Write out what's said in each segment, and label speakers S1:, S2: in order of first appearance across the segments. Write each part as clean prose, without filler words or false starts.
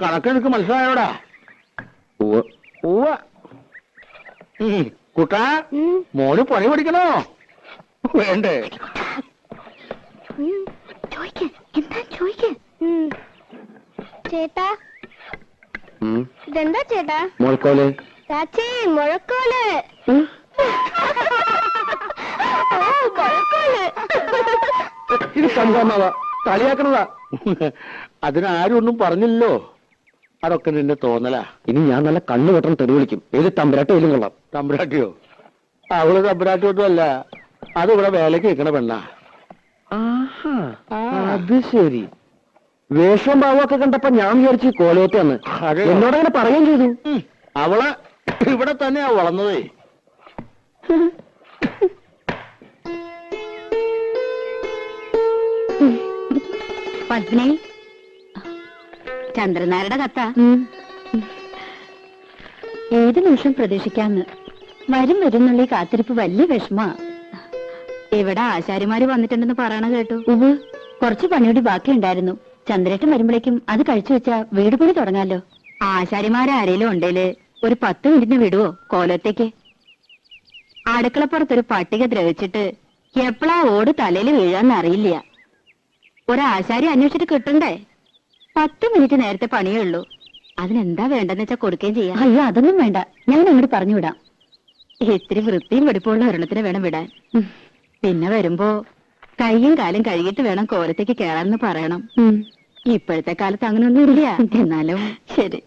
S1: കണക്ക് എനിക്ക് മനസ്സിലായോടാ? കുട്ടാ, മോന് പണി പഠിക്കണോ വേണ്ടേ?
S2: ചേട്ടാ, ഇതെന്താ ചേട്ടാ?
S1: മുഴക്കോല്.
S2: ചാച്ചി, മുഴക്കോല്.
S1: ഇത് സംഭവമാവാ, കളിയാക്കണതാ. അതിനാരും ഒന്നും പറഞ്ഞില്ലല്ലോ. അതൊക്കെ നിന്റെ തോന്നലാ. ഇനി ഞാൻ നല്ല കണ്ണു കെട്ടണം തെറി വിളിക്കും. ഏത് തമ്പുരാട്ടോ ഏലും കൊള്ളാം. തമ്പുരാട്ടിയോ? അവള് തമ്പുരാട്ടിയൊന്നും അല്ല, അത് ഇവിടെ വേലക്ക് വെക്കണ പെണ്ണാ. അത് ശരി. വേഷം ഭാവമൊക്കെ കണ്ടപ്പോ ഞാൻ വിചാരിച്ചു കോലയറ്റാന്ന്. എന്നോടങ്ങനെ പറയുകയും ചെയ്തു. അവള് ഇവിടെ തന്നെയാ വളർന്നതേ.
S3: പത്നി, ചന്ദ്രനാരുടെ കത്ത ഏത് നിമിഷം പ്രതീക്ഷിക്കാന്ന്. വരും വരുന്നുള്ള കാത്തിരിപ്പ് വലിയ വിഷമാ. ഇവിടെ ആശാരിമാര് വന്നിട്ടുണ്ടെന്ന് പറയണ കേട്ടു. കുറച്ച് പണിയോടി ബാക്കിയുണ്ടായിരുന്നു. ചന്ദ്രേട്ടൻ വരുമ്പോഴേക്കും അത് കഴിച്ചു വെച്ചാ വീട് പണി തുടങ്ങാലോ. ആശാരിമാരാരേലും ഉണ്ടേല് ഒരു 10 മിനിറ്റിന് വിടുവോ കോലത്തേക്ക്? അടുക്കളപ്പുറത്തൊരു പട്ടിക ദ്രവിച്ചിട്ട് എപ്പോഴാ ഓട് തലയിൽ വീഴാന്നറിയില്ല. ഒരാശാരി അന്വേഷിച്ചിട്ട് കിട്ടണ്ടേ? 10 മിനിറ്റ് നേരത്തെ പണിയേ ഉള്ളൂ. അതിനെന്താ വേണ്ടെന്ന് വെച്ചാ കൊടുക്കുകയും ചെയ്യാം. അയ്യോ, അതൊന്നും വേണ്ട, ഞാൻ അങ്ങോട്ട് പറഞ്ഞു വിടാം. ഇത്തിരി വൃത്തിയും വെടിപ്പുള്ള ഒരെണ്ണത്തിന് വേണം വിടാൻ. പിന്നെ വരുമ്പോ കൈയും കാലും കഴുകിയിട്ട് വേണം കോലത്തേക്ക് കേറാന്ന് പറയണം. ഇപ്പോഴത്തെ കാലത്ത് അങ്ങനൊന്നും ഇല്ല. എന്നാലും ശരി.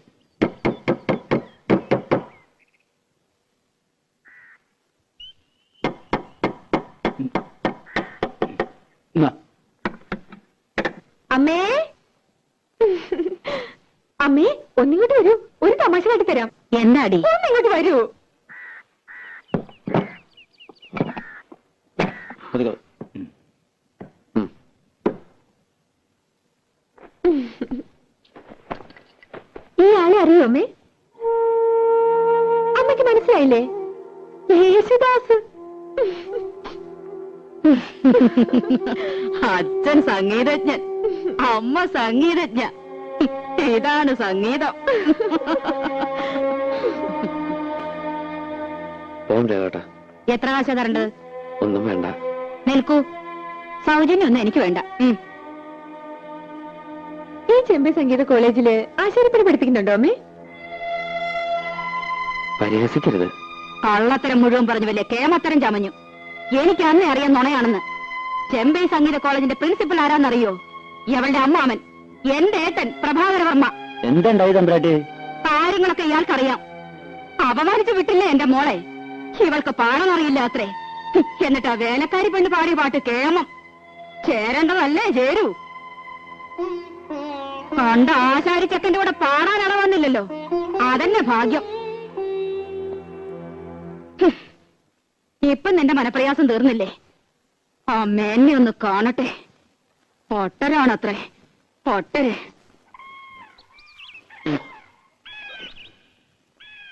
S2: അമ്മേ, അമ്മേ, ഒന്നിങ്ങോട്ട് വരൂ, ഒരു തമാശ കാട്ടി തരാം.
S3: എന്താടി?
S2: ഒന്നിങ്ങോട്ട് വരൂ. ഈ ആളെ അറിയോ അമ്മേ? അമ്മയ്ക്ക് മനസ്സിലായില്ലേ? യേശുദാസ്.
S3: അച്ഛൻ സംഗീതജ്ഞൻ, അമ്മ സംഗീതജ്ഞ. ഇതാണ് സംഗീതം. എത്ര കാശ തരേണ്ടത്?
S1: ഒന്നും വേണ്ട.
S3: നിൽക്കൂ, സൗജന്യൊന്നും എനിക്ക് വേണ്ട.
S2: ഈ ചെമ്പൈ സംഗീത കോളേജില് ആശാരിപ്പണി പഠിപ്പിക്കുന്നുണ്ടോ അമ്മേ?
S1: പരിഹസിക്കരുത്.
S3: കള്ളത്തരം മുഴുവൻ പറഞ്ഞു വല്ലേ കേമത്തരം ചമഞ്ഞു. എനിക്ക് അന്നേ അറിയാൻ നുണയാണെന്ന്. ചെമ്പൈ സംഗീത കോളേജിന്റെ പ്രിൻസിപ്പൽ ആരാന്നറിയോ? ഇവളുടെ അമ്മാമൻ, എന്റെ ഏട്ടൻ പ്രഭാകരവർമ്മ.
S1: എന്തുണ്ടായി തമ്പ്രാട്ടി?
S3: കാര്യങ്ങളൊക്കെ ഇയാൾക്കറിയാം. അപമാനിച്ചു വിട്ടില്ലേ എന്റെ മോളെ? ഇവൾക്ക് പാടാനറിയില്ല അത്രേ. എന്നിട്ട് ആ വേലക്കാരി പെണ്ണ് പാടിയ പാട്ട് കേമം. ചേരേണ്ടതല്ലേ ചേരൂ. പണ്ട് ആശാരി ചെക്കന്റെ കൂടെ പാടാൻ വന്നില്ലല്ലോ, അതന്നെ ഭാഗ്യം. ഇപ്പൊ നിന്റെ മനപ്രയാസം തീർന്നില്ലേ? അമ്മേന്നെ ഒന്ന് കാണട്ടെ. പൊട്ടരാണത്രേ, പൊട്ടര്.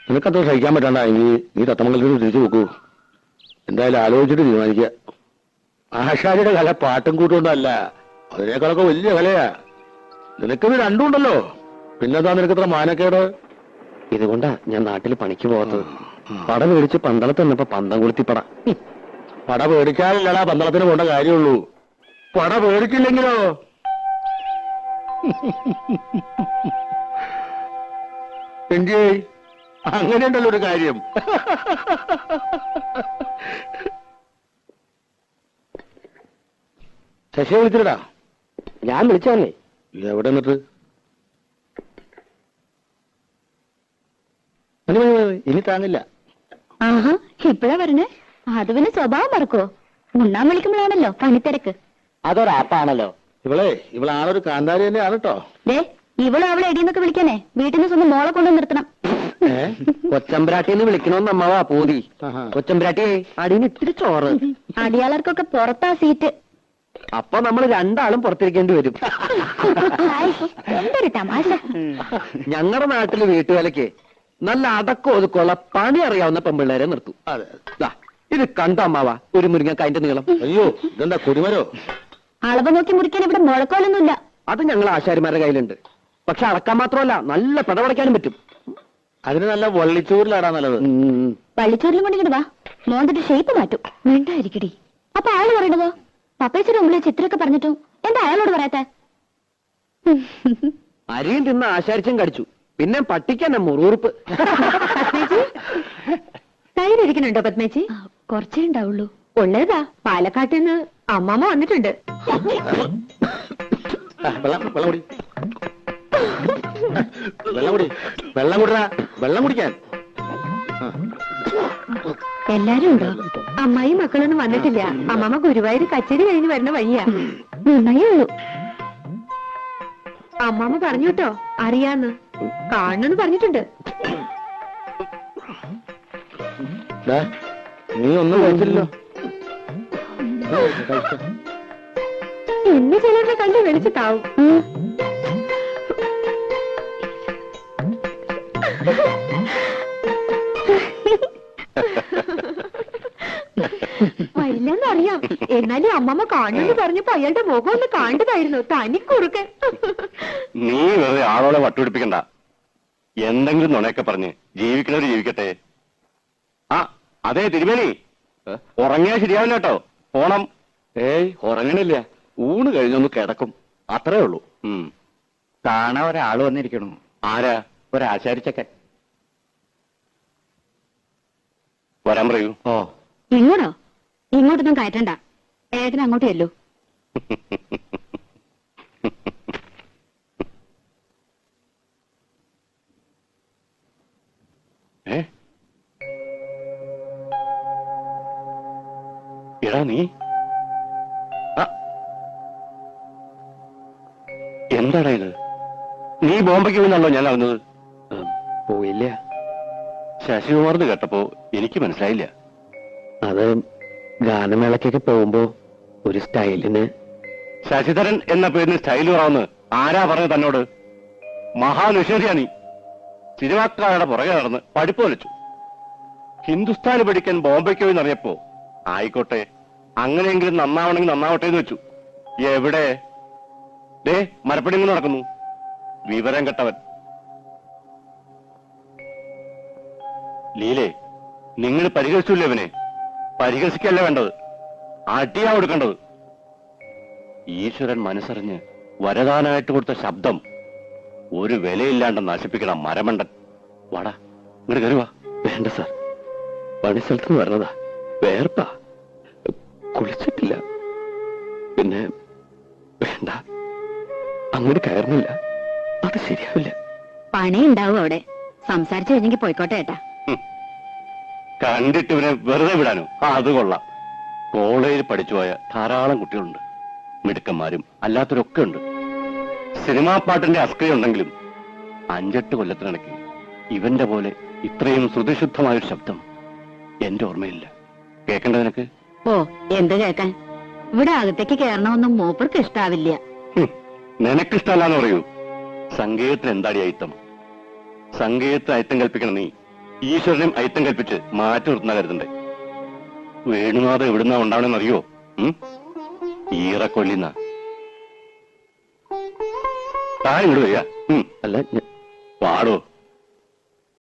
S1: നിനക്കത്ര സഹിക്കാൻ പറ്റണ്ടെങ്കിൽ നീ തത്തമംഗലത്തിന് തിരിച്ചു നോക്കൂ. എന്തായാലും ആലോചിച്ചിട്ട് തീരുമാനിക്കുക. ആശാരിയുടെ കല പാട്ടും കൂട്ടുകൊണ്ടല്ല, അതിനേക്കാളൊക്കെ വലിയ കലയാ. നിനക്കിത് രണ്ടും ഉണ്ടല്ലോ, പിന്നെന്താ നിനക്കത്ര മാനക്കേട്? ഇതുകൊണ്ടാ ഞാൻ നാട്ടിൽ പണിക്ക് പോകാത്തത്. പട മേടിച്ച് പന്തളത്ത് നിന്നപ്പോ പന്തം കൊളുത്തിപ്പട. പട പേടിക്കാനില്ലടാ പന്തളത്തിന് പോണ്ട കാര്യമുള്ളൂ. പട പേടിക്കില്ലെങ്കിലോ? എങ്കി അങ്ങനെയുണ്ടല്ലോ ഒരു കാര്യം. ശശിയെ വിളിച്ചിട്ടാ? ഞാൻ വിളിച്ചല്ലേ. എവിടെ നിന്നിട്ട്? ഇനി താങ്ങില്ല.
S3: ആഹാ, ഇപ്പഴാ വരണേ? അത് പിന്നെ സ്വഭാവം മറക്കോ? ഉണ്ണാൻ വിളിക്കുമ്പോഴാണല്ലോ പണിത്തിരക്ക്.
S1: അതൊരാപ്പാണല്ലോ. ഇവളാണൊരു കാന്താരി തന്നെയാണ് കേട്ടോ.
S3: ദേ, ഇവളും അവളെ എടിയെന്നൊക്കെ വിളിക്കാനേ വീട്ടിൽ നിന്ന് സ്വന്തം മോളെ കൊണ്ടു നിർത്തണം.
S1: കൊച്ചമ്പ്രാട്ടിന്ന് വിളിക്കണോന്ന് അമ്മവാ പൂതി. കൊച്ചമ്പ്രാട്ടിയെ അടിയിൽ ഇത്തിരി ചോറ്.
S3: അടിയാളർക്കൊക്കെ പുറത്താ സീറ്റ്.
S1: അപ്പൊ നമ്മൾ രണ്ടാളും പുറത്തിരിക്കേണ്ടി വരും.
S3: എന്തൊരു തമാശ.
S1: ഞങ്ങളുടെ നാട്ടില് വീട്ടുവേലയ്ക്ക് നല്ല അടക്കം ഒതുക്കമുള്ള പണി അറിയാവുന്ന പെമ്പിള്ളേരെ നിർത്തും. ഇത് കണ്ട അമ്മാവാ ഒരു മുരിങ്ങക്കായന്റെ നീളം. അയ്യോ, ഇതെന്താ കൊടിമരോ?
S3: അളവ് നോക്കി മുറിക്കാൻ ഇവിടെ മുഴക്കോലൊന്നുമില്ല.
S1: അത് ഞങ്ങൾ ആശാരിമാരുടെ കയ്യിലുണ്ട്.
S4: പക്ഷെ അളക്കാൻ മാത്രമല്ല നല്ല പിടപടയ്ക്കാനും പറ്റും.
S1: അതിന് നല്ല വള്ളിച്ചോറിലാടാ നല്ലത്.
S3: പള്ളിച്ചോറിലും കൊണ്ട് ഇങ്ങോട്ട് വാ, മോന്തിട്ട് ഷേപ്പ് മാറ്റും. മിണ്ടായിരിക്കടി. അപ്പൊ അയാൾ പറയണതോ? പപ്പേച്ചിയുടെ മുമ്പിൽ ചിത്രമൊക്കെ പറഞ്ഞിട്ടും എന്താ അയാളോട് പറയാത്ത?
S4: അരിയും തിന്ന് ആശാരിച്ചും കടിച്ചു, പിന്നെ പട്ടിക്കന്നെ മുറുറുപ്പ്.
S2: പത്മേച്ചി തൈരിക്കുന്നുണ്ടോ പത്മേച്ചി?
S3: കുറച്ചേ ഉണ്ടാവുള്ളൂ.
S2: ഉള്ളതാ, പാലക്കാട്ടിൽ നിന്ന് അമ്മാമ്മ വന്നിട്ടുണ്ട്.
S1: വെള്ളം കുടിടാ, വെള്ളം കുടിക്കാൻ.
S3: എല്ലാരും ഉണ്ടോ?
S2: അമ്മായി മക്കളൊന്നും വന്നിട്ടില്ല. അമ്മാമ്മ ഗുരുവായൂർ കച്ചേരി കഴിഞ്ഞ് വരുന്ന വഴിയാ.
S3: നന്നായേ ഉള്ളൂ.
S2: അമ്മാമ്മ പറഞ്ഞു കേട്ടോ, അറിയാന്ന് കാണണെന്ന് പറഞ്ഞിട്ടുണ്ട്.
S1: നീ ഒന്നും കഴിച്ചില്ലല്ലോ.
S2: ഇന്ന് ചിലരുടെ കണ്ട് വെളിച്ചിട്ടാവും. വരില്ലെന്നറിയാം, എന്നാലും അമ്മമ്മ കാണുമെന്ന് പറഞ്ഞപ്പോ അയാളുടെ മുഖം ഒന്ന് കാണേണ്ടതായിരുന്നു. തനിക്കുറുക്കൻ.
S5: നീ വെറുതെ ആളോടെ വട്ടുപിടിപ്പിക്കണ്ട. എന്തെങ്കിലും നുണയൊക്കെ പറഞ്ഞ് ജീവിക്കണവര് ജീവിക്കട്ടെ. ആ അതെ തിരുമേനി, ഉറങ്ങിയാൽ ശരിയാവില്ല കേട്ടോ. പോണം.
S1: ഏയ് ഉറങ്ങണില്ല, ഊണ് കഴിഞ്ഞൊന്ന് കിടക്കും, അത്രേ ഉള്ളൂ.
S4: കാണാൻ ഒരാള് വന്നിരിക്കണു.
S5: ആരാ?
S4: ഒരാശാരിച്ചക്കൻ.
S5: വരാൻ പറയൂ.
S1: ഓ
S3: ഇങ്ങോട്ടോ? ഇങ്ങോട്ടൊന്നും കയറ്റണ്ട, ഏട്ടന് അങ്ങോട്ട് ചെല്ലൂ.
S5: ഏ എടാ നീ എന്താടാ ഇത്? നീ ബോംബെക്ക് പോകുന്നല്ലോ ഞാൻ അറിഞ്ഞത്.
S1: പോയില്ല.
S5: ശശികുമാർന്ന് കേട്ടപ്പോ എനിക്ക് മനസ്സിലായില്ല.
S1: അത് ഗാനമേളക്കൊക്കെ പോകുമ്പോ ഒരു സ്റ്റൈലിന്.
S5: ശശിധരൻ എന്ന പേരിന് സ്റ്റൈൽ കുറവെന്ന് ആരാ പറഞ്ഞത് തന്നോട്? മഹാനിഷേധിയാ നീ. സിനിമാക്കാരുടെ പുറകെ നടന്ന് പഠിപ്പ് വലിച്ചു. ഹിന്ദുസ്ഥാന് പഠിക്കാൻ ബോംബെക്ക് പോയി എന്നറിയപ്പോ ആയിക്കോട്ടെ, അങ്ങനെയെങ്കിലും നന്നാവണമെങ്കിൽ നന്നാവട്ടെ എന്ന് വെച്ചു. എവിടെ? ദേ മരപ്പണി നടക്കുന്നു. വിവരം കെട്ടവൻ. ലീലേ, നിങ്ങൾ പരിഹസിച്ചില്ലേ അവനെ? പരിഹസിക്കല്ല വേണ്ടത്, അടിയാ കൊടുക്കേണ്ടത്. ഈശ്വരൻ മനസ്സറിഞ്ഞ് വരദാനായിട്ട് കൊടുത്ത ശബ്ദം ഒരു വിലയില്ലാണ്ട് നശിപ്പിക്കണം മരമണ്ടൻ. വാടാ, ഇങ്ങോട്ട് കരുവാ.
S1: വേണ്ട സാർ, പണിസ്ഥലത്ത് നിന്ന് വരണതാ, വേർപ്പാ, കുളിച്ചിട്ടില്ല. പിന്നെ വേണ്ട, അങ്ങോട്ട് കയറുന്നില്ല, അത് ശരിയാവില്ല.
S3: പണി ഉണ്ടാവും അവിടെ. സംസാരിച്ചു കഴിഞ്ഞെങ്കിൽ പോയിക്കോട്ടെ ഏട്ടാ.
S5: കണ്ടിട്ട് ഇവനെ വെറുതെ വിടാനോ? അത് കൊള്ളാം. കോളേജിൽ പഠിച്ചുപോയ ധാരാളം കുട്ടികളുണ്ട്, മിടുക്കന്മാരും അല്ലാത്തവരൊക്കെ ഉണ്ട്. സിനിമാ പാട്ടിന്റെ അസ്കയുണ്ടെങ്കിലും 5-8 കൊല്ലത്തിനിടയ്ക്ക് ഇവന്റെ പോലെ ഇത്രയും ശ്രുതിശുദ്ധമായൊരു ശബ്ദം എന്റെ ഓർമ്മയില്ല. കേൾക്കണ്ട നിനക്ക്?
S3: ഓ, എന്ത് കേൾക്കാൻ? ഇവിടെ അകത്തേക്ക് കയറണമെന്നും മൂപ്പർക്ക് ഇഷ്ടാവില്ല.
S5: നിനക്കിഷ്ടമല്ലാന്ന് പറയൂ. സംഗീതത്തിന് എന്താടി അയിത്തം? സംഗീതത്തിന് അയിത്തം കൽപ്പിക്കണം നീ. ഈശ്വരനും അയിത്തം കൽപ്പിച്ച് മാറ്റി നിർത്തുന്ന കരുതണ്ടേ? വേണുനാഥ് എവിടുന്നാ ഉണ്ടാവണമെന്നറിയോ? ഈറക്കൊല്ലിന്ന താൻ ഇങ്ങോട്ട് വരിക.
S1: അല്ല
S5: പാടോ.